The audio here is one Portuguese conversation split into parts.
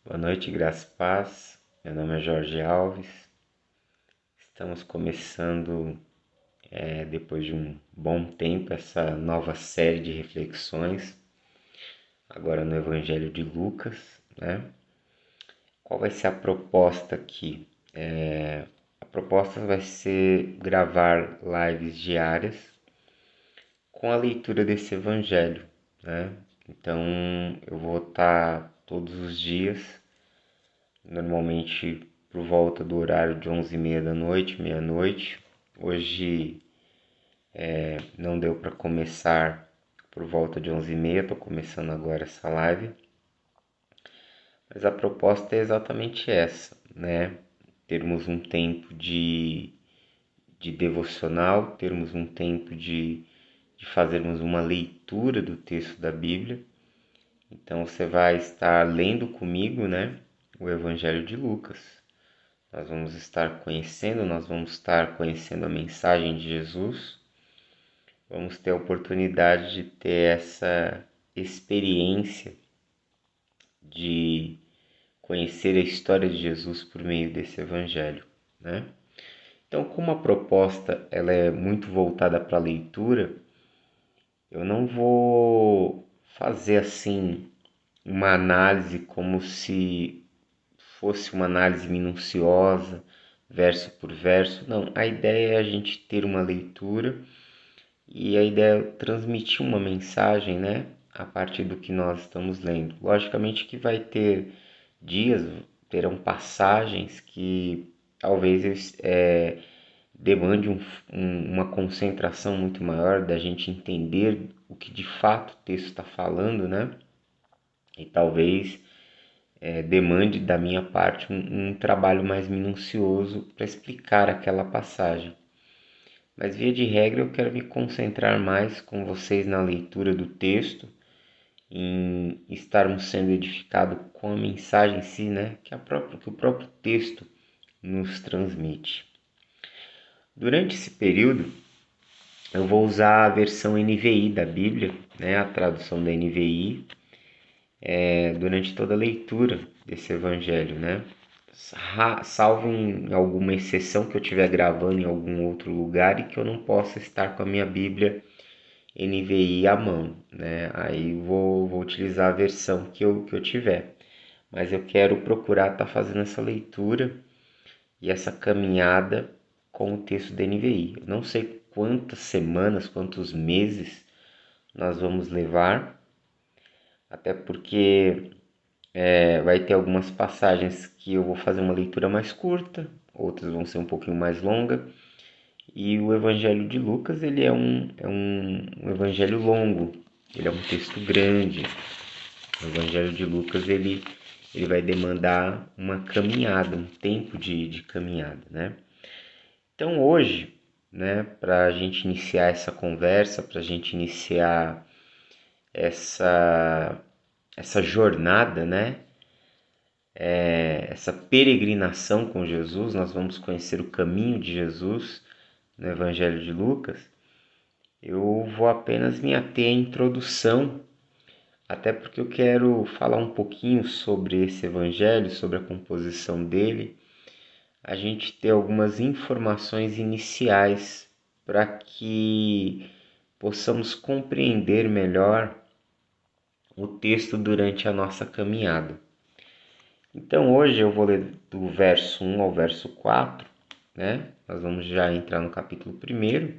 Boa noite, graça e paz. Meu nome é Jorge Alves. Estamos começando, depois de um bom tempo, essa nova série de reflexões, agora no Evangelho de Lucas, né? Qual vai ser a proposta aqui? A proposta vai ser gravar lives diárias com a leitura desse Evangelho, né? Então, eu vou estar todos os dias, normalmente por volta do horário de 11h30 da noite, meia-noite. Hoje não deu para começar por volta de 11h30, estou começando agora essa live. Mas a proposta é exatamente essa, né? Termos um tempo de devocional, termos um tempo de fazermos uma leitura do texto da Bíblia. Então você vai estar lendo comigo, né, o Evangelho de Lucas. Nós vamos estar conhecendo a mensagem de Jesus. Vamos ter a oportunidade de ter essa experiência de conhecer a história de Jesus por meio desse Evangelho, né? Então, como a proposta ela é muito voltada para a leitura, eu não vou fazer assim uma análise como se fosse uma análise minuciosa, verso por verso. Não, a ideia é a gente ter uma leitura e a ideia é transmitir uma mensagem, né, a partir do que nós estamos lendo. Logicamente que vai ter dias, terão passagens que talvez demande uma concentração muito maior da gente entender o que de fato o texto está falando, né? E talvez demande da minha parte um trabalho mais minucioso para explicar aquela passagem. Mas via de regra eu quero me concentrar mais com vocês na leitura do texto, em estarmos sendo edificados com a mensagem em si, né? Que o próprio texto nos transmite. Durante esse período, eu vou usar a versão NVI da Bíblia, né? A tradução da NVI, durante toda a leitura desse evangelho, né? Salvo em alguma exceção que eu estiver gravando em algum outro lugar e que eu não possa estar com a minha Bíblia NVI à mão, né? Aí vou utilizar a versão que eu tiver. Mas eu quero procurar estar fazendo essa leitura e essa caminhada com o texto da NVI. Eu não sei quantas semanas, quantos meses nós vamos levar, até porque vai ter algumas passagens que eu vou fazer uma leitura mais curta, outras vão ser um pouquinho mais longa. E o Evangelho de Lucas, ele é um evangelho longo, ele é um texto grande. O Evangelho de Lucas, ele vai demandar uma caminhada, um tempo de caminhada, né? Então hoje, né, para a gente iniciar essa conversa, para a gente iniciar essa jornada, né, essa peregrinação com Jesus, nós vamos conhecer o caminho de Jesus no Evangelho de Lucas. Eu vou apenas me ater à introdução, até porque eu quero falar um pouquinho sobre esse evangelho, sobre a composição dele, a gente ter algumas informações iniciais para que possamos compreender melhor o texto durante a nossa caminhada. Então hoje eu vou ler do verso 1 ao verso 4, né? Nós vamos já entrar no capítulo 1.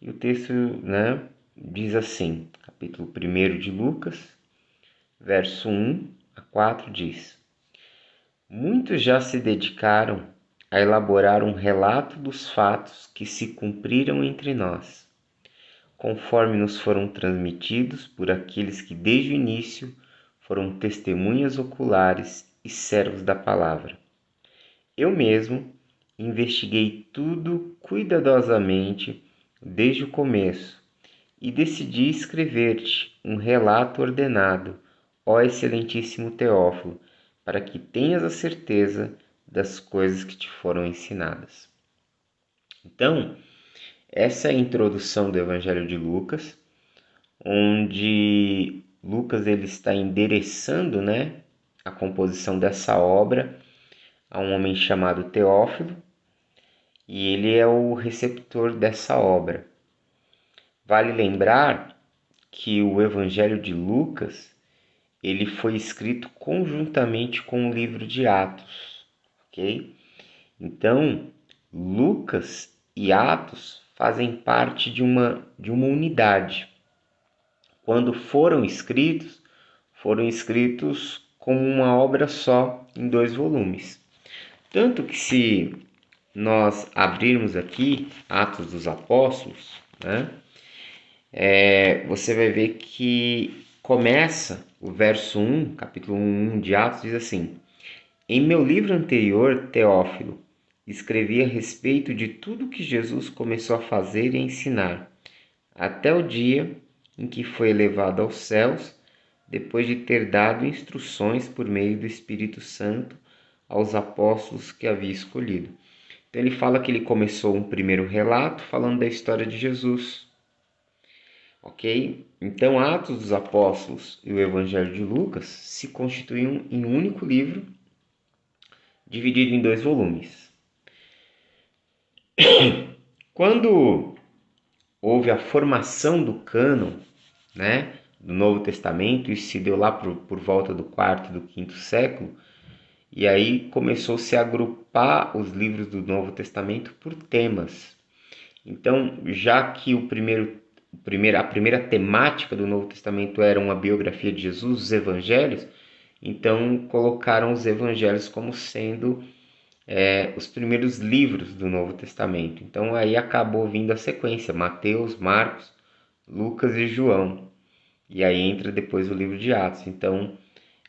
E o texto, né, diz assim, capítulo 1 de Lucas, verso 1 a 4 diz: Muitos já se dedicaram a elaborar um relato dos fatos que se cumpriram entre nós, conforme nos foram transmitidos por aqueles que desde o início foram testemunhas oculares e servos da palavra. Eu mesmo investiguei tudo cuidadosamente desde o começo e decidi escrever-te um relato ordenado, ó excelentíssimo Teófilo, para que tenhas a certeza das coisas que te foram ensinadas. Então, essa é a introdução do Evangelho de Lucas, onde Lucas ele está endereçando, né, a composição dessa obra a um homem chamado Teófilo, e ele é o receptor dessa obra. Vale lembrar que o Evangelho de Lucas ele foi escrito conjuntamente com o livro de Atos, ok? Então, Lucas e Atos fazem parte de uma unidade. Quando foram escritos como uma obra só, em 2 volumes. Tanto que se nós abrirmos aqui Atos dos Apóstolos, né, você vai ver que começa o verso 1, capítulo 1 de Atos, diz assim: Em meu livro anterior, Teófilo, escrevi a respeito de tudo que Jesus começou a fazer e a ensinar, até o dia em que foi elevado aos céus, depois de ter dado instruções por meio do Espírito Santo aos apóstolos que havia escolhido. Então ele fala que ele começou um primeiro relato falando da história de Jesus. Ok? Então Atos dos Apóstolos e o Evangelho de Lucas se constituem em um único livro, dividido em 2 volumes. Quando houve a formação do cânon, né, do Novo Testamento, isso se deu lá por volta do 4º e do 5º século, e aí começou-se a agrupar os livros do Novo Testamento por temas. Então, já que a primeira temática do Novo Testamento era uma biografia de Jesus, os evangelhos, então colocaram os evangelhos como sendo os primeiros livros do Novo Testamento. Então aí acabou vindo a sequência, Mateus, Marcos, Lucas e João. E aí entra depois o livro de Atos. Então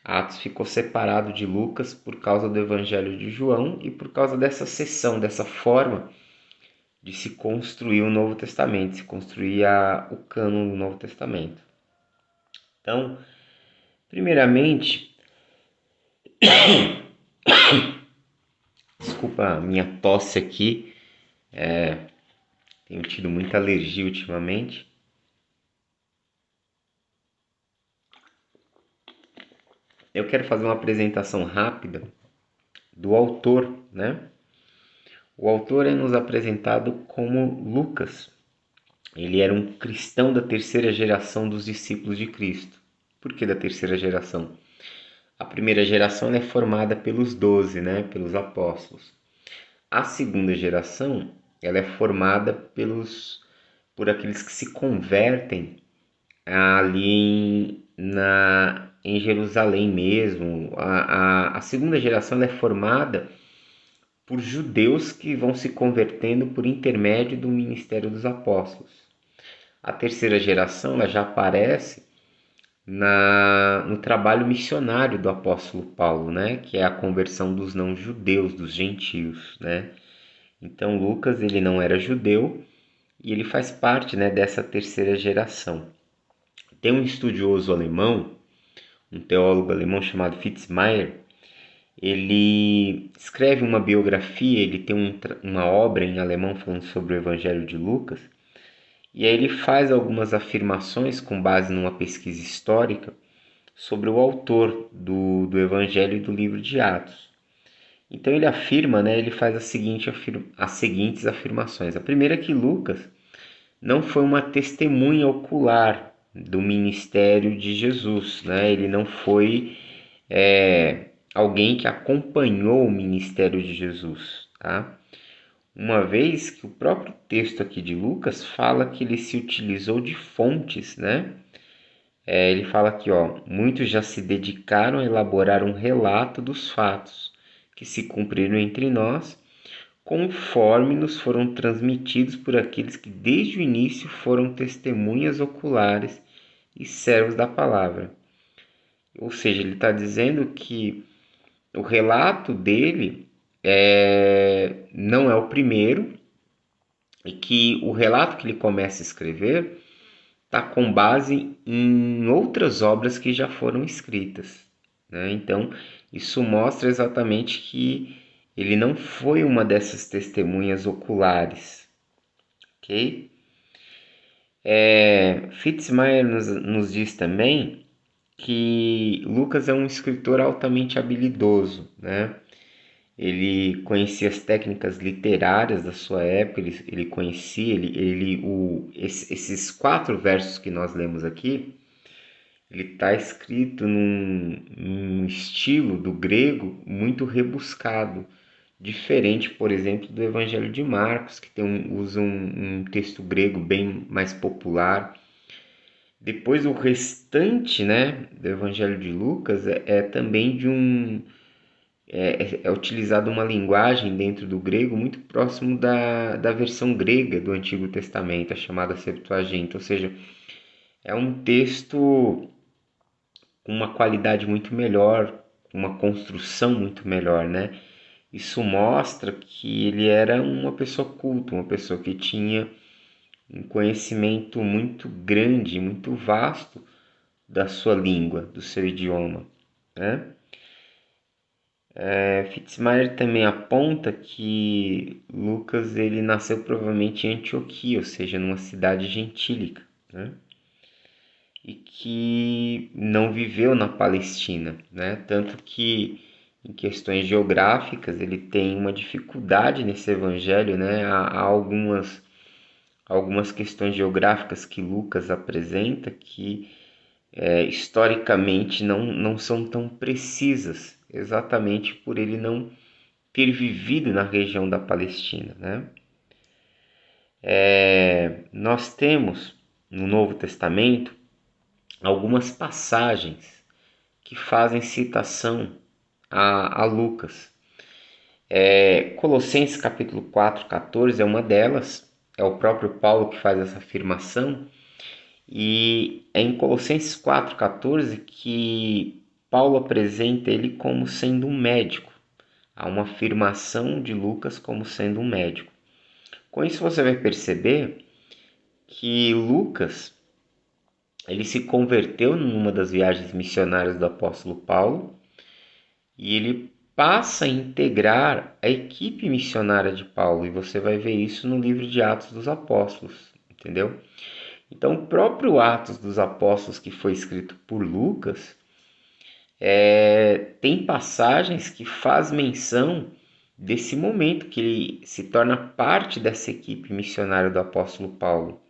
Atos ficou separado de Lucas por causa do Evangelho de João e por causa dessa seção, dessa forma de se construir o Novo Testamento, se construir o cânon do Novo Testamento. Então, primeiramente, desculpa a minha tosse aqui, tenho tido muita alergia ultimamente. Eu quero fazer uma apresentação rápida do autor, né? O autor é nos apresentado como Lucas. Ele era um cristão da 3ª geração dos discípulos de Cristo. Por que da 3ª geração? A primeira geração é formada pelos 12, né? Pelos apóstolos. A segunda geração ela é formada por aqueles que se convertem ali em Jerusalém mesmo. A segunda geração ela é formada por judeus que vão se convertendo por intermédio do ministério dos apóstolos. A 3ª geração ela já aparece no trabalho missionário do apóstolo Paulo, né? Que é a conversão dos não-judeus, dos gentios, né? Então Lucas ele não era judeu e ele faz parte, né, dessa 3ª geração. Tem um estudioso alemão, um teólogo alemão chamado Fitzmaier. Ele escreve uma biografia, ele tem uma obra em alemão falando sobre o Evangelho de Lucas, e aí ele faz algumas afirmações com base numa pesquisa histórica sobre o autor do Evangelho e do livro de Atos. Então ele afirma, né, ele faz as seguintes afirmações. A primeira é que Lucas não foi uma testemunha ocular do ministério de Jesus, né? Ele não foi alguém que acompanhou o ministério de Jesus, tá? Uma vez que o próprio texto aqui de Lucas fala que ele se utilizou de fontes, né? Ele fala aqui, ó, muitos já se dedicaram a elaborar um relato dos fatos que se cumpriram entre nós, conforme nos foram transmitidos por aqueles que desde o início foram testemunhas oculares e servos da palavra. Ou seja, ele está dizendo que o relato dele não é o primeiro e que o relato que ele começa a escrever está com base em outras obras que já foram escritas, né? Então, isso mostra exatamente que ele não foi uma dessas testemunhas oculares, ok? Fitzmaier nos diz também que Lucas é um escritor altamente habilidoso, né? Ele conhecia as técnicas literárias da sua época, ele conhecia, esses 4 versos que nós lemos aqui, ele está escrito num estilo do grego muito rebuscado, diferente, por exemplo, do Evangelho de Marcos, que usa um texto grego bem mais popular. Depois o restante, né, do Evangelho de Lucas é também é utilizado uma linguagem dentro do grego muito próximo da versão grega do Antigo Testamento, a chamada Septuaginta, ou seja, é um texto com uma qualidade muito melhor, uma construção muito melhor, né? Isso mostra que ele era uma pessoa culta, uma pessoa que tinha um conhecimento muito grande, muito vasto da sua língua, do seu idioma, né? Fitzmyer também aponta que Lucas ele nasceu provavelmente em Antioquia, ou seja, numa cidade gentílica, né? E que não viveu na Palestina, né? Tanto que em questões geográficas ele tem uma dificuldade nesse evangelho, né? Há algumas questões geográficas que Lucas apresenta que historicamente não são tão precisas, exatamente por ele não ter vivido na região da Palestina, né? Nós temos no Novo Testamento algumas passagens que fazem citação a Lucas. Colossenses capítulo 4, 14 é uma delas, é o próprio Paulo que faz essa afirmação, e é em Colossenses 4, 14 que Paulo apresenta ele como sendo um médico. Há uma afirmação de Lucas como sendo um médico. Com isso você vai perceber que Lucas ele se converteu numa das viagens missionárias do apóstolo Paulo e ele passa a integrar a equipe missionária de Paulo, e você vai ver isso no livro de Atos dos Apóstolos, entendeu? Então, o próprio Atos dos Apóstolos, que foi escrito por Lucas, tem passagens que faz menção desse momento que ele se torna parte dessa equipe missionária do apóstolo Paulo.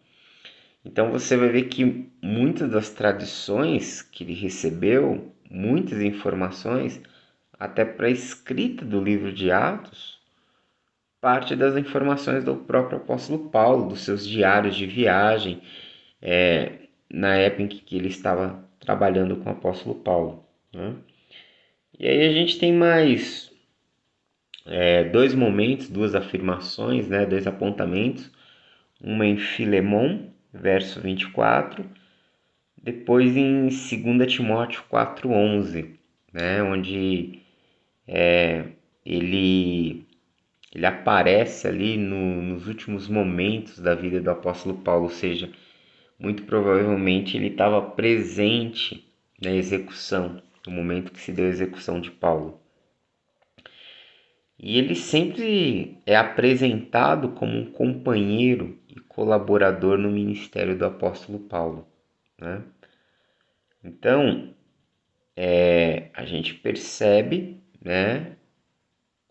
Então você vai ver que muitas das tradições que ele recebeu, muitas informações, até para a escrita do livro de Atos, parte das informações do próprio apóstolo Paulo, dos seus diários de viagem, na época em que ele estava trabalhando com o apóstolo Paulo, né? E aí a gente tem mais 2 momentos, 2 afirmações, né, 2 apontamentos. Uma em Filemon, verso 24, depois em 2 Timóteo 4,11, né, onde ele, ele aparece ali nos últimos momentos da vida do apóstolo Paulo, ou seja, muito provavelmente ele estava presente na execução, no momento que se deu a execução de Paulo. E ele sempre é apresentado como um companheiro e colaborador no ministério do apóstolo Paulo, né? Então, a gente percebe, né,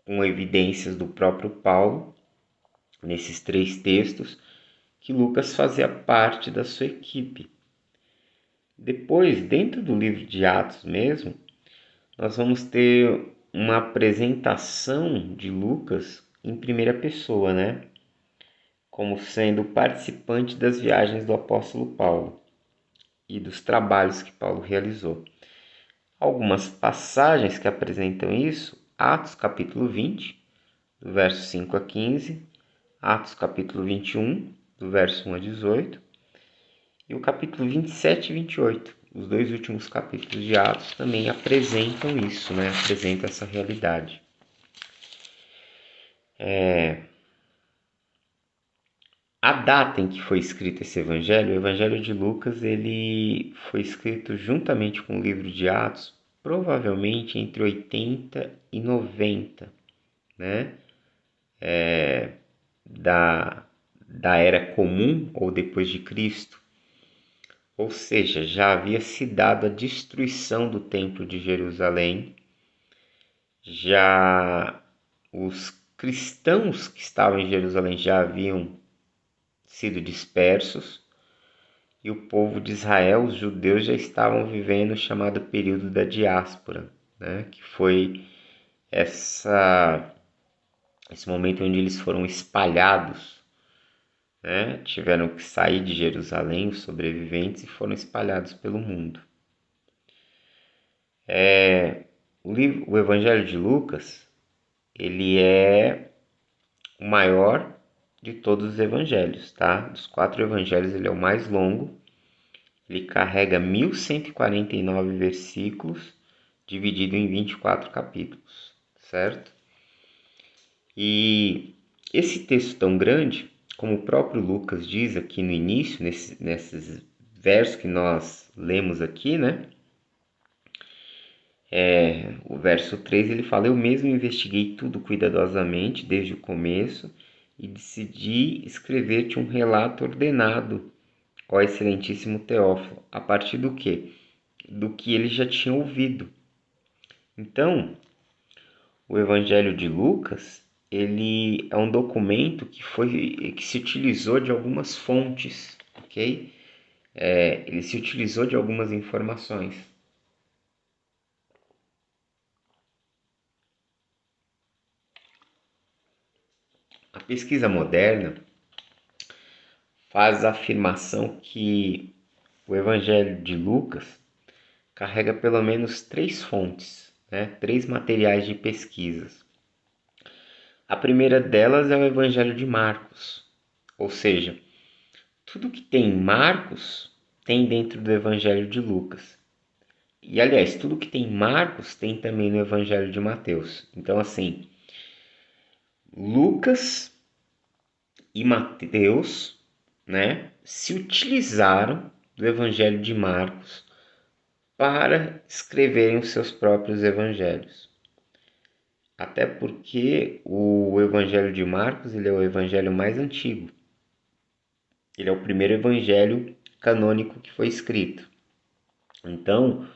com evidências do próprio Paulo, nesses 3 textos, que Lucas fazia parte da sua equipe. Depois, dentro do livro de Atos mesmo, nós vamos ter uma apresentação de Lucas em primeira pessoa, né? Como sendo participante das viagens do apóstolo Paulo e dos trabalhos que Paulo realizou. Algumas passagens que apresentam isso: Atos capítulo 20, do verso 5 a 15, Atos capítulo 21, do verso 1 a 18, e o capítulo 27 e 28. Os 2 últimos capítulos de Atos também apresentam isso, né? Apresentam essa realidade. A data em que foi escrito esse evangelho, o evangelho de Lucas, ele foi escrito juntamente com o livro de Atos, provavelmente entre 80 e 90, né? Da era comum ou depois de Cristo. ou seja, já havia se dado a destruição do Templo de Jerusalém, já os cristãos que estavam em Jerusalém já haviam sido dispersos, e o povo de Israel, os judeus, já estavam vivendo o chamado período da diáspora, né? Que foi esse momento onde eles foram espalhados, né? Tiveram que sair de Jerusalém, os sobreviventes, e foram espalhados pelo mundo. O Evangelho de Lucas, ele é o maior de todos os evangelhos, tá? Dos 4 evangelhos, ele é o mais longo. Ele carrega 1149 versículos, dividido em 24 capítulos, certo? E esse texto tão grande, como o próprio Lucas diz aqui no início, nesses versos que nós lemos aqui, né? O verso 3 ele fala: Eu mesmo investiguei tudo cuidadosamente desde o começo e decidi escrever-te um relato ordenado, ó excelentíssimo Teófilo, a partir do quê? Do que ele já tinha ouvido. Então, o Evangelho de Lucas, ele é um documento que se utilizou de algumas fontes, ok? Ele se utilizou de algumas informações. A pesquisa moderna faz a afirmação que o Evangelho de Lucas carrega pelo menos 3 fontes, né? 3 materiais de pesquisas. A primeira delas é o Evangelho de Marcos, ou seja, tudo que tem em Marcos tem dentro do Evangelho de Lucas. E, aliás, tudo que tem em Marcos tem também no Evangelho de Mateus. Então, assim, Lucas e Mateus, né, se utilizaram do Evangelho de Marcos para escreverem os seus próprios evangelhos. Até porque o Evangelho de Marcos ele é o evangelho mais antigo. Ele é o primeiro evangelho canônico que foi escrito. Então,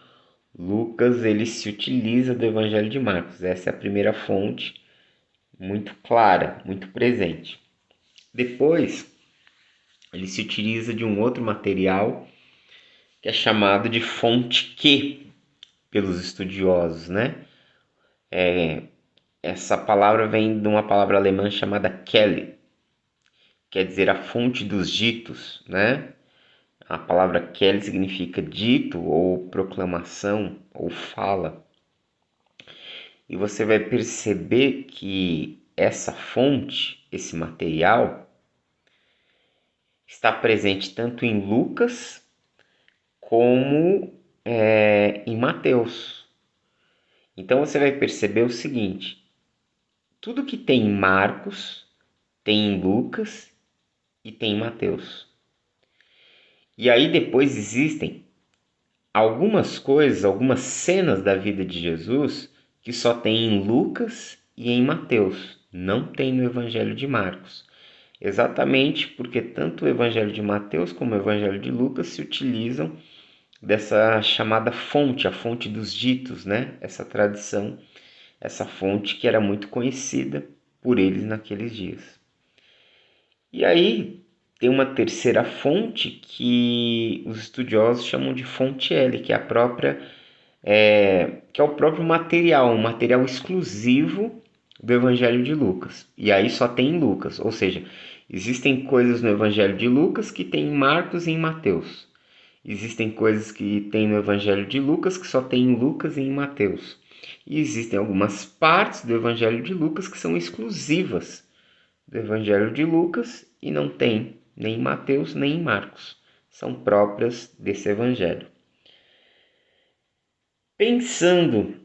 Lucas ele se utiliza do Evangelho de Marcos. Essa é a primeira fonte, muito clara, muito presente. Depois, ele se utiliza de um outro material que é chamado de fonte Q pelos estudiosos, né? Essa palavra vem de uma palavra alemã chamada Quelle, quer dizer a fonte dos ditos, né? A palavra Quelle significa dito ou proclamação ou fala. E você vai perceber que essa fonte, esse material, está presente tanto em Lucas como em Mateus. Então você vai perceber o seguinte: tudo que tem em Marcos tem em Lucas e tem em Mateus. E aí depois existem algumas coisas, algumas cenas da vida de Jesus que só tem em Lucas e em Mateus, não tem no Evangelho de Marcos. Exatamente porque tanto o Evangelho de Mateus como o Evangelho de Lucas se utilizam dessa chamada fonte, a fonte dos ditos, né? Essa tradição, essa fonte que era muito conhecida por eles naqueles dias. E aí tem uma terceira fonte que os estudiosos chamam de fonte L, que é que é o próprio material, um material exclusivo do Evangelho de Lucas. E aí só tem em Lucas, ou seja, existem coisas no Evangelho de Lucas que tem em Marcos e em Mateus. Existem coisas que tem no Evangelho de Lucas que só tem em Lucas e em Mateus. E existem algumas partes do Evangelho de Lucas que são exclusivas do Evangelho de Lucas e não tem nem em Mateus nem em Marcos. São próprias desse Evangelho. Pensando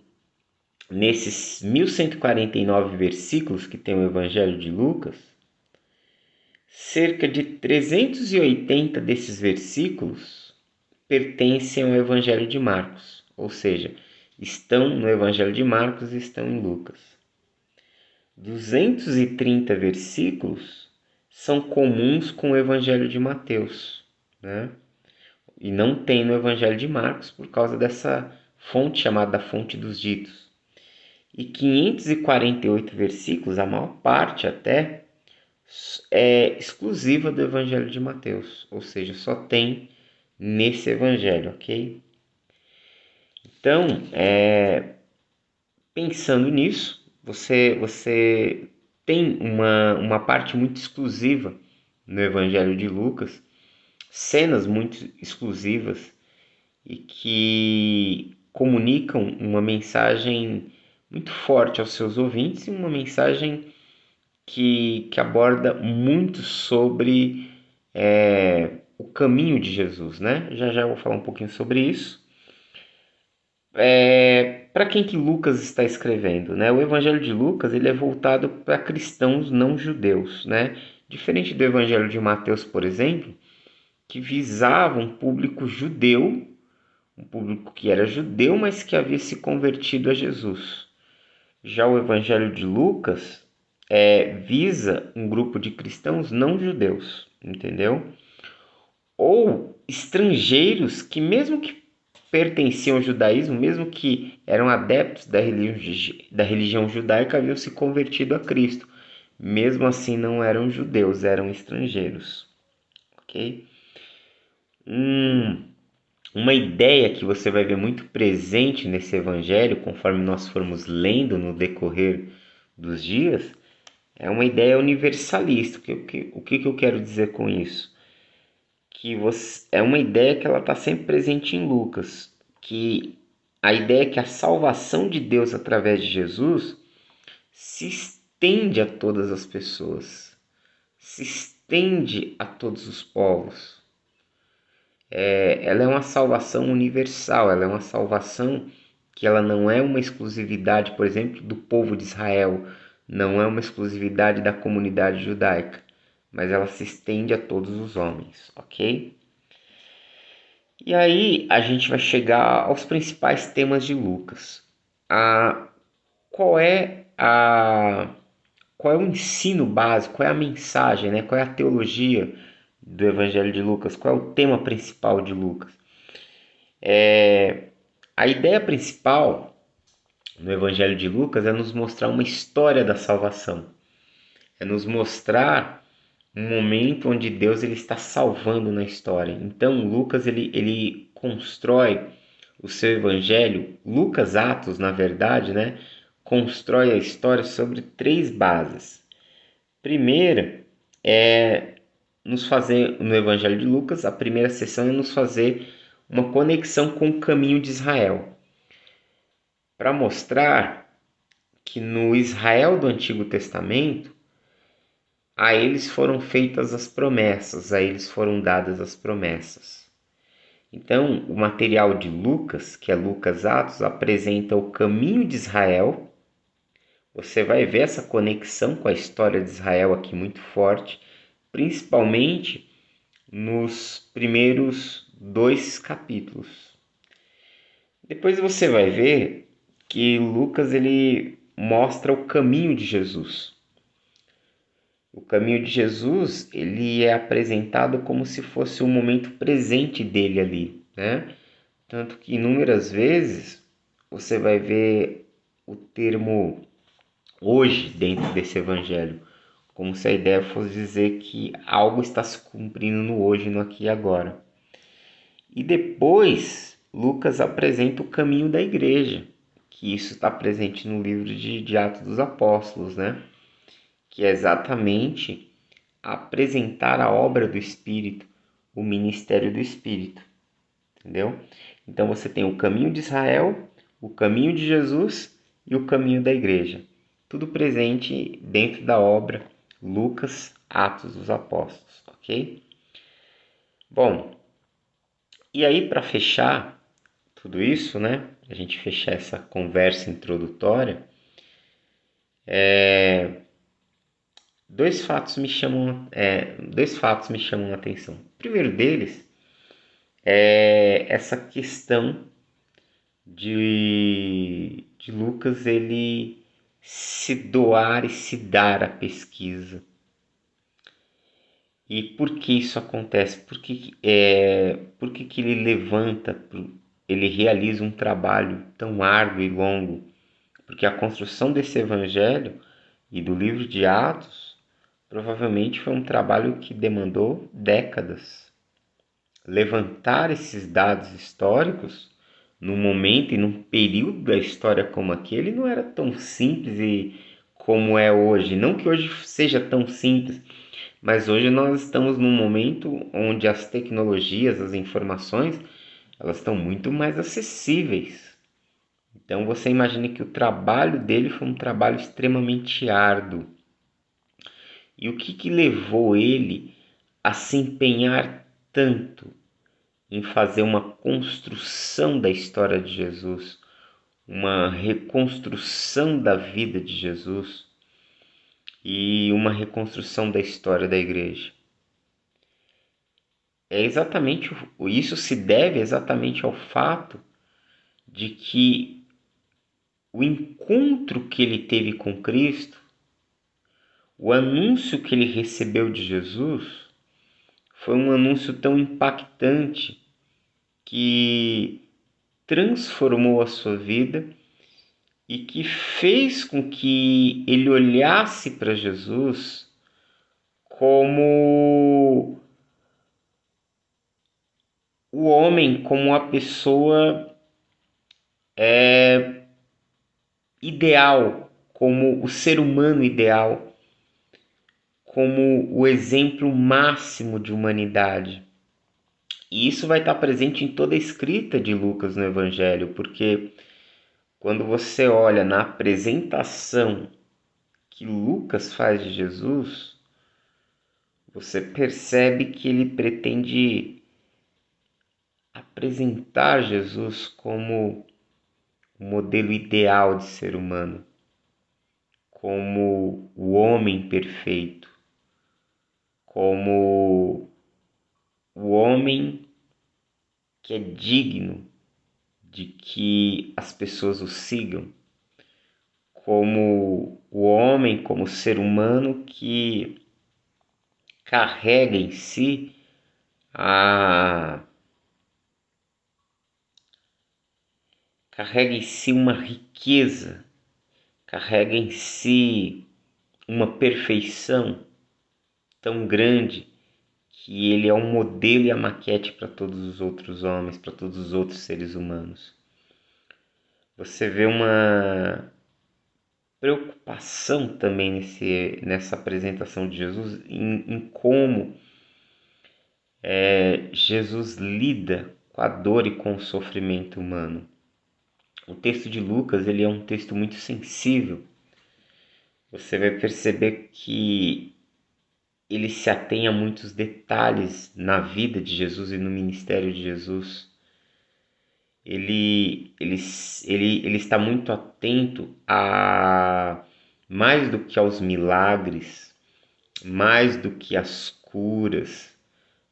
nesses 1149 versículos que tem o Evangelho de Lucas, cerca de 380 desses versículos pertencem ao Evangelho de Marcos, ou seja, estão no Evangelho de Marcos e estão em Lucas. 230 versículos são comuns com o Evangelho de Mateus, né? e não tem no Evangelho de Marcos por causa dessa fonte chamada Fonte dos Ditos. E 548 versículos, a maior parte até, é exclusiva do Evangelho de Mateus, ou seja, só tem nesse Evangelho, ok? Então, pensando nisso, você tem uma parte muito exclusiva no Evangelho de Lucas, cenas muito exclusivas e que comunicam uma mensagem muito forte aos seus ouvintes e uma mensagem que aborda muito sobre o caminho de Jesus, né? Já já eu vou falar um pouquinho sobre isso. Para quem que Lucas está escrevendo, né? O Evangelho de Lucas ele é voltado para cristãos não judeus, né? Diferente do Evangelho de Mateus, por exemplo, que visava um público judeu, um público que era judeu, mas que havia se convertido a Jesus. Já o Evangelho de Lucas visa um grupo de cristãos não judeus, entendeu? Ou estrangeiros que, mesmo que pertenciam ao judaísmo, mesmo que eram adeptos da religião judaica, haviam se convertido a Cristo. Mesmo assim, não eram judeus, eram estrangeiros. Ok? Uma ideia que você vai ver muito presente nesse evangelho, conforme nós formos lendo no decorrer dos dias, é uma ideia universalista. O que eu quero dizer com isso? É uma ideia que ela está sempre presente em Lucas, que a ideia é que a salvação de Deus através de Jesus se estende a todas as pessoas, se estende a todos os povos. Ela é uma salvação universal, ela é uma salvação que ela não é uma exclusividade, por exemplo, do povo de Israel, não é uma exclusividade da comunidade judaica, mas ela se estende a todos os homens, ok? E aí a gente vai chegar aos principais temas de Lucas. Qual é qual é o ensino básico, qual é a mensagem, né? Qual é a teologia do Evangelho de Lucas? Qual é o tema principal de Lucas? A ideia principal no Evangelho de Lucas é nos mostrar uma história da salvação. É nos mostrar um momento onde Deus ele está salvando na história. Então, Lucas ele constrói o seu evangelho, Lucas Atos, na verdade, né, constrói a história sobre três bases. Primeira é nos fazer, no Evangelho de Lucas, a primeira sessão é nos fazer uma conexão com o caminho de Israel, para mostrar que no Israel do Antigo Testamento, a eles foram feitas as promessas, a eles foram dadas as promessas. Então, o material de Lucas, que é Lucas Atos, apresenta o caminho de Israel. Você vai ver essa conexão com a história de Israel aqui muito forte, principalmente nos primeiros 2 capítulos. Depois você vai ver que Lucas ele mostra o caminho de Jesus. O caminho de Jesus ele é apresentado como se fosse o momento presente dele ali, né? Tanto que inúmeras vezes você vai ver o termo hoje dentro desse evangelho, como se a ideia fosse dizer que algo está se cumprindo no hoje, no aqui e agora. E depois Lucas apresenta o caminho da igreja, que isso está presente no livro de Atos dos Apóstolos, né? Que é exatamente apresentar a obra do Espírito, o ministério do Espírito, entendeu? Então você tem o caminho de Israel, o caminho de Jesus e o caminho da igreja. Tudo presente dentro da obra Lucas, Atos dos Apóstolos, ok? Bom, e aí para fechar tudo isso, né? A gente fechar essa conversa introdutória, dois fatos me chamam a atenção. O primeiro deles é essa questão de Lucas ele se doar e se dar à pesquisa. E por que isso acontece? Por que ele ele realiza um trabalho tão árduo e longo? Porque a construção desse evangelho e do livro de Atos provavelmente foi um trabalho que demandou décadas. Levantar esses dados históricos num momento e num período da história como aquele não era tão simples como é hoje. Não que hoje seja tão simples, mas hoje nós estamos num momento onde as tecnologias, as informações, elas estão muito mais acessíveis. Então você imagina que o trabalho dele foi um trabalho extremamente árduo. E o que levou ele a se empenhar tanto em fazer uma construção da história de Jesus, uma reconstrução da vida de Jesus e uma reconstrução da história da igreja? Isso se deve exatamente ao fato de que o encontro que ele teve com Cristo, o anúncio que ele recebeu de Jesus, foi um anúncio tão impactante que transformou a sua vida e que fez com que ele olhasse para Jesus como o homem, como a pessoa ideal, como o ser humano ideal, como o exemplo máximo de humanidade. E isso vai estar presente em toda a escrita de Lucas no Evangelho, porque quando você olha na apresentação que Lucas faz de Jesus, você percebe que ele pretende apresentar Jesus como o modelo ideal de ser humano, como o homem perfeito, como o homem que é digno de que as pessoas o sigam, como o homem, como ser humano que carrega em si a carrega em si uma riqueza, carrega em si uma perfeição tão grande que ele é um modelo e a maquete para todos os outros homens, para todos os outros seres humanos. Você vê uma preocupação também nessa apresentação de Jesus em como Jesus lida com a dor e com o sofrimento humano. O texto de Lucas ele é um texto muito sensível. Você vai perceber que ele se atém a muitos detalhes na vida de Jesus e no ministério de Jesus. Ele está muito atento a mais do que aos milagres, mais do que às curas,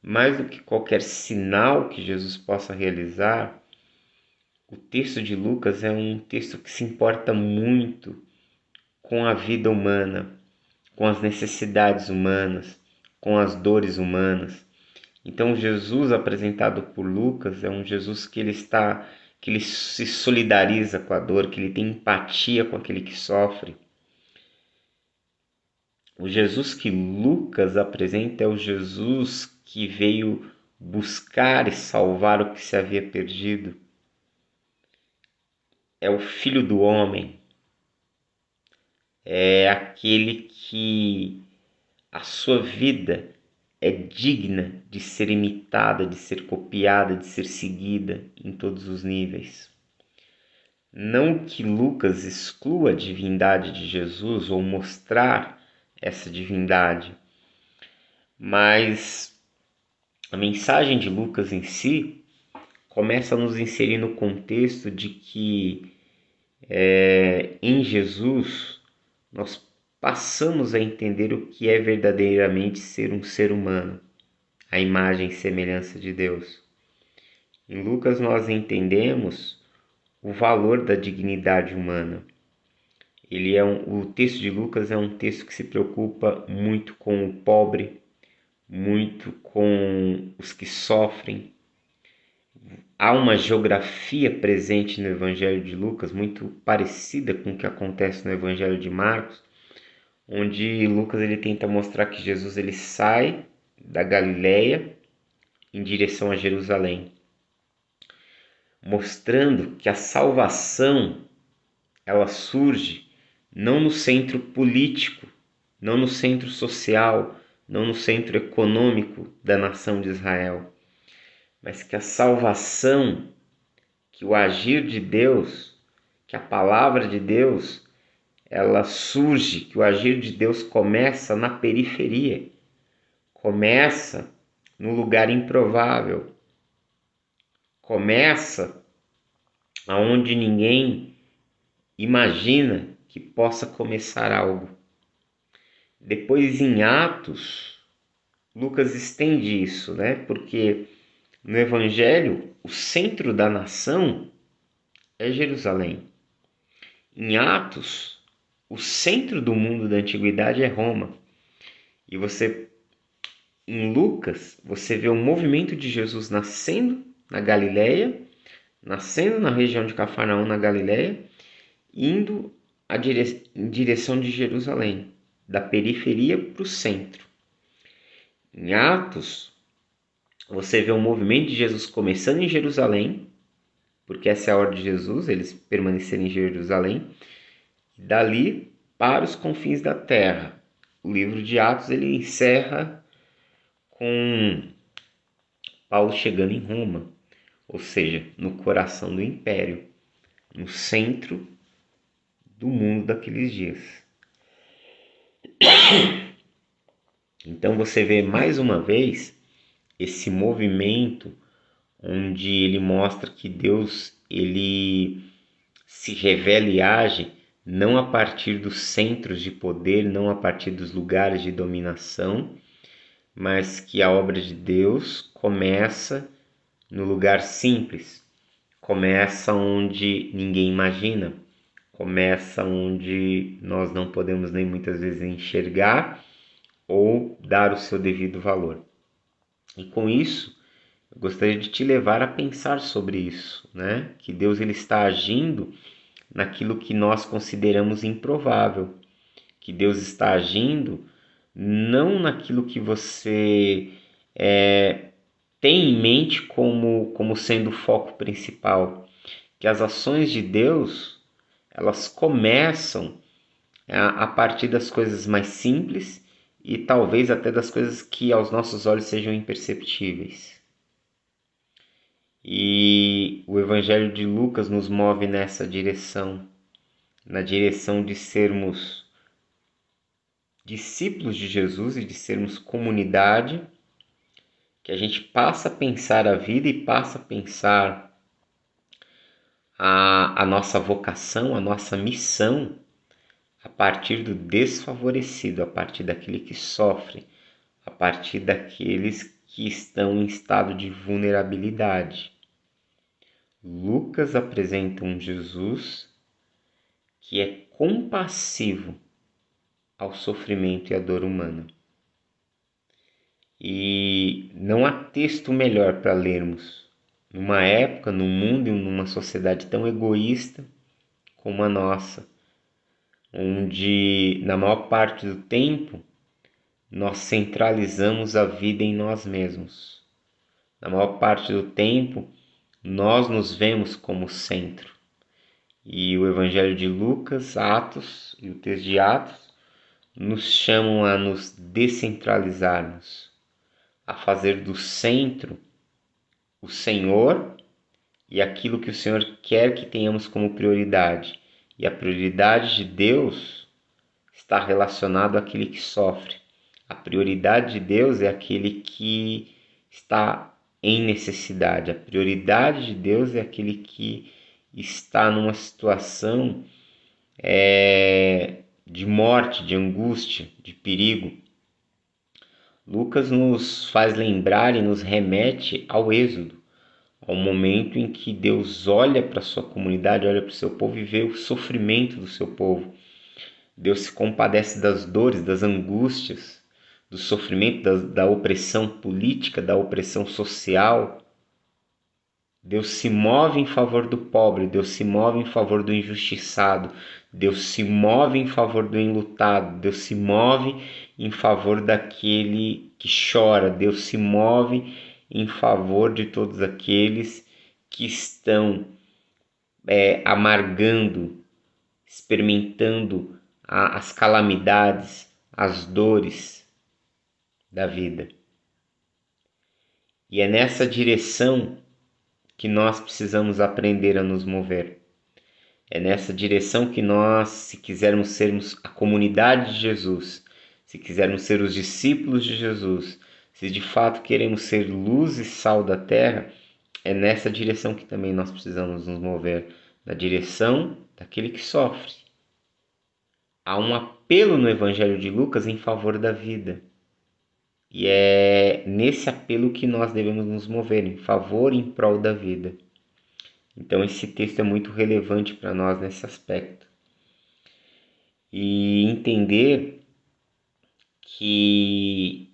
mais do que qualquer sinal que Jesus possa realizar. O texto de Lucas é um texto que se importa muito com a vida humana, com as necessidades humanas, com as dores humanas. Então, Jesus apresentado por Lucas é um Jesus que ele se solidariza com a dor, que ele tem empatia com aquele que sofre. O Jesus que Lucas apresenta é o Jesus que veio buscar e salvar o que se havia perdido. É o Filho do Homem, é aquele que a sua vida é digna de ser imitada, de ser copiada, de ser seguida em todos os níveis. Não que Lucas exclua a divindade de Jesus ou mostrar essa divindade, mas a mensagem de Lucas em si começa a nos inserir no contexto de que em Jesus nós passamos a entender o que é verdadeiramente ser um ser humano, a imagem e semelhança de Deus. Em Lucas nós entendemos o valor da dignidade humana. O texto de Lucas é um texto que se preocupa muito com o pobre, muito com os que sofrem. Há uma geografia presente no Evangelho de Lucas muito parecida com o que acontece no Evangelho de Marcos, onde Lucas ele tenta mostrar que Jesus ele sai da Galileia em direção a Jerusalém, mostrando que a salvação ela surge não no centro político, não no centro social, não no centro econômico da nação de Israel, mas que a salvação, que o agir de Deus, que a palavra de Deus, ela surge, que o agir de Deus começa na periferia, começa no lugar improvável, começa aonde ninguém imagina que possa começar algo. Depois em Atos, Lucas estende isso, né? Porque no Evangelho, o centro da nação é Jerusalém. Em Atos, o centro do mundo da antiguidade é Roma. E em Lucas, você vê o movimento de Jesus nascendo na Galileia, nascendo na região de Cafarnaum, na Galileia, indo em direção de Jerusalém, da periferia para o centro. Em Atos, você vê o movimento de Jesus começando em Jerusalém, porque essa é a ordem de Jesus, eles permanecerem em Jerusalém, e dali para os confins da terra. O livro de Atos ele encerra com Paulo chegando em Roma, ou seja, no coração do império, no centro do mundo daqueles dias. Então você vê mais uma vez esse movimento onde ele mostra que Deus ele se revela e age não a partir dos centros de poder, não a partir dos lugares de dominação, mas que a obra de Deus começa no lugar simples, começa onde ninguém imagina, começa onde nós não podemos nem muitas vezes enxergar ou dar o seu devido valor. E com isso, eu gostaria de te levar a pensar sobre isso, né? Que Deus ele está agindo naquilo que nós consideramos improvável, que Deus está agindo não naquilo que você tem em mente como sendo o foco principal, que as ações de Deus elas começam a partir das coisas mais simples e talvez até das coisas que aos nossos olhos sejam imperceptíveis. E o Evangelho de Lucas nos move nessa direção, na direção de sermos discípulos de Jesus e de sermos comunidade, que a gente passa a pensar a vida e passa a pensar a nossa vocação, a nossa missão a partir do desfavorecido, a partir daquele que sofre, a partir daqueles que estão em estado de vulnerabilidade. Lucas apresenta um Jesus que é compassivo ao sofrimento e à dor humana. E não há texto melhor para lermos numa época, num mundo e numa sociedade tão egoísta como a nossa, onde na maior parte do tempo nós centralizamos a vida em nós mesmos. Na maior parte do tempo nós nos vemos como centro. E o Evangelho de Lucas, Atos e o texto de Atos nos chamam a nos descentralizarmos, a fazer do centro o Senhor e aquilo que o Senhor quer que tenhamos como prioridade. E a prioridade de Deus está relacionada àquele que sofre. A prioridade de Deus é aquele que está em necessidade. A prioridade de Deus é aquele que está numa situação de morte, de angústia, de perigo. Lucas nos faz lembrar e nos remete ao Êxodo, ao momento em que Deus olha para a sua comunidade, olha para o seu povo e vê o sofrimento do seu povo. Deus se compadece das dores, das angústias do sofrimento, da opressão política, da opressão social. Deus se move em favor do pobre, Deus se move em favor do injustiçado, Deus se move em favor do enlutado, Deus se move em favor daquele que chora, Deus se move em favor de todos aqueles que estão amargando, experimentando as calamidades, as dores da vida. E é nessa direção que nós precisamos aprender a nos mover. É nessa direção que nós, se quisermos sermos a comunidade de Jesus, se quisermos ser os discípulos de Jesus, se de fato queremos ser luz e sal da terra, é nessa direção que também nós precisamos nos mover, na direção daquele que sofre. Há um apelo no Evangelho de Lucas em favor da vida. E é nesse apelo que nós devemos nos mover, em favor e em prol da vida. Então esse texto é muito relevante para nós nesse aspecto. E entender que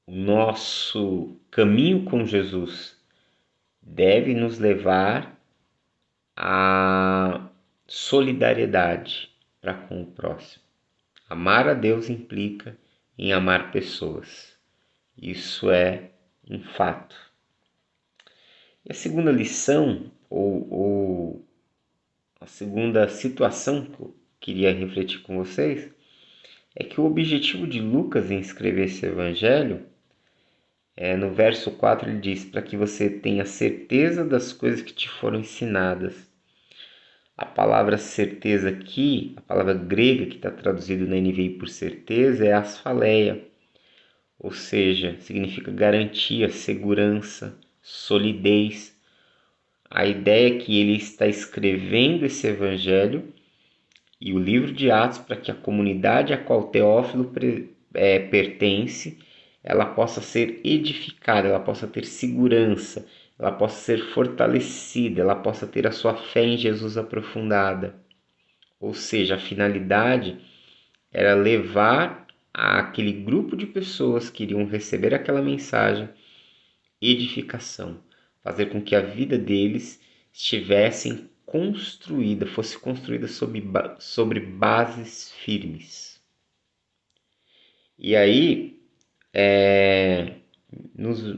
o nosso caminho com Jesus deve nos levar à solidariedade para com o próximo. Amar a Deus implica em amar pessoas. Isso é um fato. E a segunda lição, ou a segunda situação que eu queria refletir com vocês, é que o objetivo de Lucas em escrever esse evangelho, no verso 4 ele diz, para que você tenha certeza das coisas que te foram ensinadas. A palavra certeza aqui, a palavra grega que está traduzida na NVI por certeza, é asfaleia, ou seja, significa garantia, segurança, solidez. A ideia é que ele está escrevendo esse evangelho e o livro de Atos para que a comunidade a qual Teófilo pertence, ela possa ser edificada, ela possa ter segurança, ela possa ser fortalecida, ela possa ter a sua fé em Jesus aprofundada. Ou seja, a finalidade era levar àquele grupo de pessoas que iriam receber aquela mensagem edificação, fazer com que a vida deles fosse construída sobre bases firmes. E aí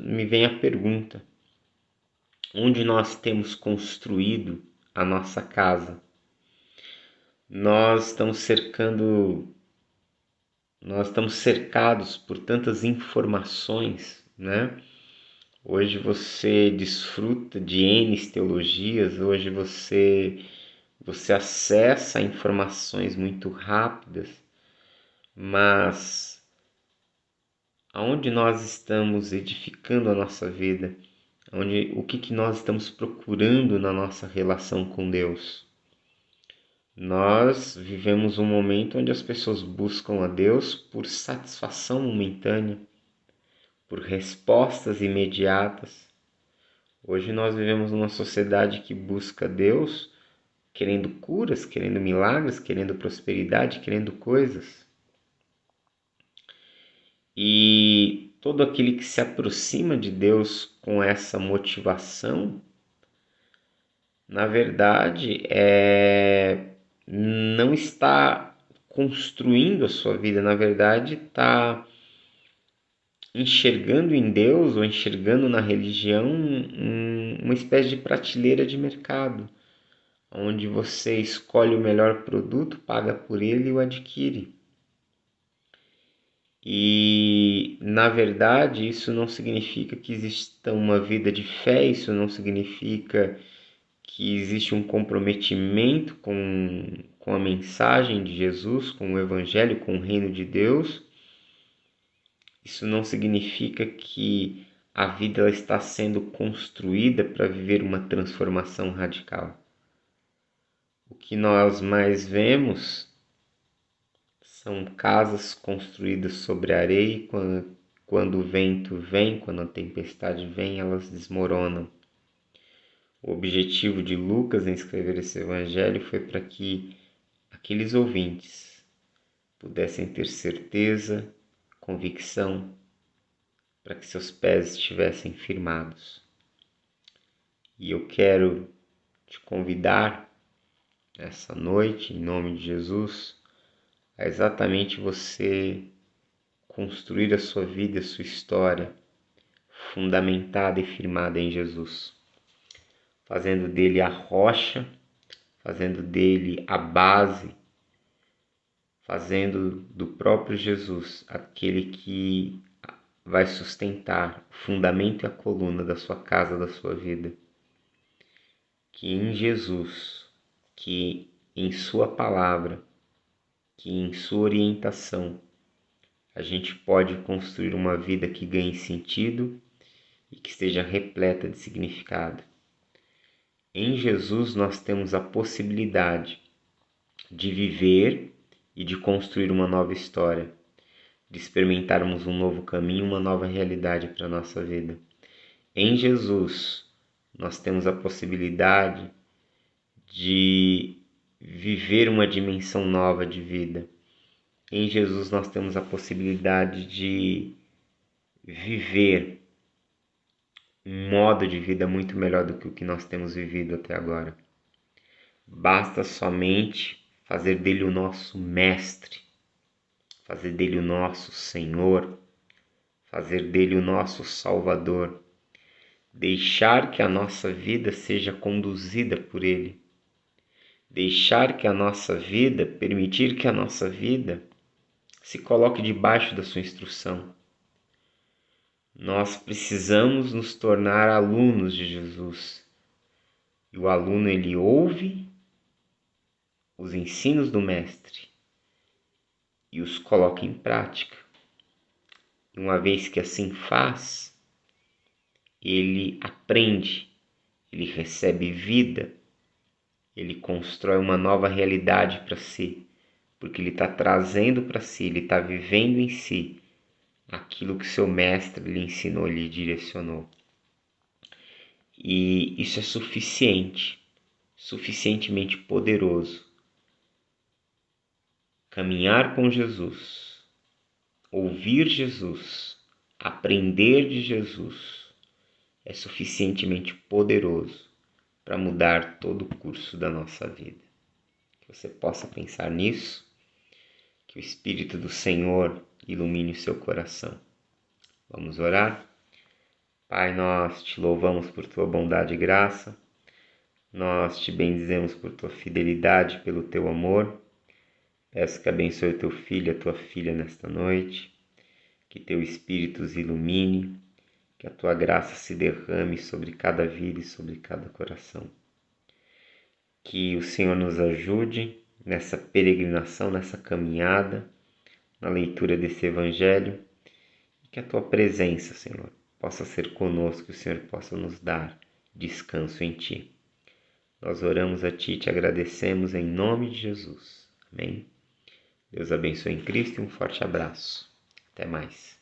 me vem a pergunta: onde nós temos construído a nossa casa? Nós estamos cercados por tantas informações, né? Hoje você desfruta de N teologias, hoje você acessa informações muito rápidas, mas aonde nós estamos edificando a nossa vida? O que nós estamos procurando na nossa relação com Deus? Nós vivemos um momento onde as pessoas buscam a Deus por satisfação momentânea, por respostas imediatas. Hoje nós vivemos numa sociedade que busca Deus querendo curas, querendo milagres, querendo prosperidade, querendo coisas. E todo aquele que se aproxima de Deus com essa motivação, na verdade, não está construindo a sua vida, na verdade, está enxergando em Deus ou enxergando na religião uma espécie de prateleira de mercado, onde você escolhe o melhor produto, paga por ele e o adquire. E, na verdade, isso não significa que exista uma vida de fé, isso não significa que existe um comprometimento com a mensagem de Jesus, com o Evangelho, com o reino de Deus. Isso não significa que a vida ela está sendo construída para viver uma transformação radical. O que nós mais vemos são casas construídas sobre areia e quando o vento vem, quando a tempestade vem, elas desmoronam. O objetivo de Lucas em escrever esse evangelho foi para que aqueles ouvintes pudessem ter certeza convicção, para que seus pés estivessem firmados. E eu quero te convidar essa noite, em nome de Jesus, a exatamente você construir a sua vida, a sua história, fundamentada e firmada em Jesus, fazendo dele a rocha, fazendo dele a base, fazendo do próprio Jesus aquele que vai sustentar o fundamento e a coluna da sua casa, da sua vida. Que em Jesus, que em sua palavra, que em sua orientação, a gente pode construir uma vida que ganhe sentido e que esteja repleta de significado. Em Jesus nós temos a possibilidade de viver e de construir uma nova história, de experimentarmos um novo caminho, uma nova realidade para a nossa vida. Em Jesus nós temos a possibilidade de viver uma dimensão nova de vida. Em Jesus nós temos a possibilidade de viver um modo de vida muito melhor do que o que nós temos vivido até agora. Basta somente fazer dele o nosso mestre, fazer dele o nosso Senhor, fazer dele o nosso Salvador, deixar que a nossa vida seja conduzida por ele, deixar que a nossa vida, permitir que a nossa vida se coloque debaixo da sua instrução. Nós precisamos nos tornar alunos de Jesus. E o aluno, ele ouve os ensinos do mestre e os coloca em prática. E uma vez que assim faz, ele aprende, ele recebe vida, ele constrói uma nova realidade para si, porque ele está trazendo para si, ele está vivendo em si aquilo que seu mestre lhe ensinou, lhe direcionou. E isso é suficientemente poderoso. Caminhar com Jesus, ouvir Jesus, aprender de Jesus é suficientemente poderoso para mudar todo o curso da nossa vida. Que você possa pensar nisso, que o Espírito do Senhor ilumine o seu coração. Vamos orar? Pai, nós te louvamos por tua bondade e graça, nós te bendizemos por tua fidelidade, pelo teu amor. Peço que abençoe o teu filho e a tua filha nesta noite, que teu Espírito os ilumine, que a tua graça se derrame sobre cada vida e sobre cada coração. Que o Senhor nos ajude nessa peregrinação, nessa caminhada, na leitura desse Evangelho, e que a tua presença, Senhor, possa ser conosco, que o Senhor possa nos dar descanso em ti. Nós oramos a ti e te agradecemos em nome de Jesus. Amém. Deus abençoe em Cristo e um forte abraço. Até mais.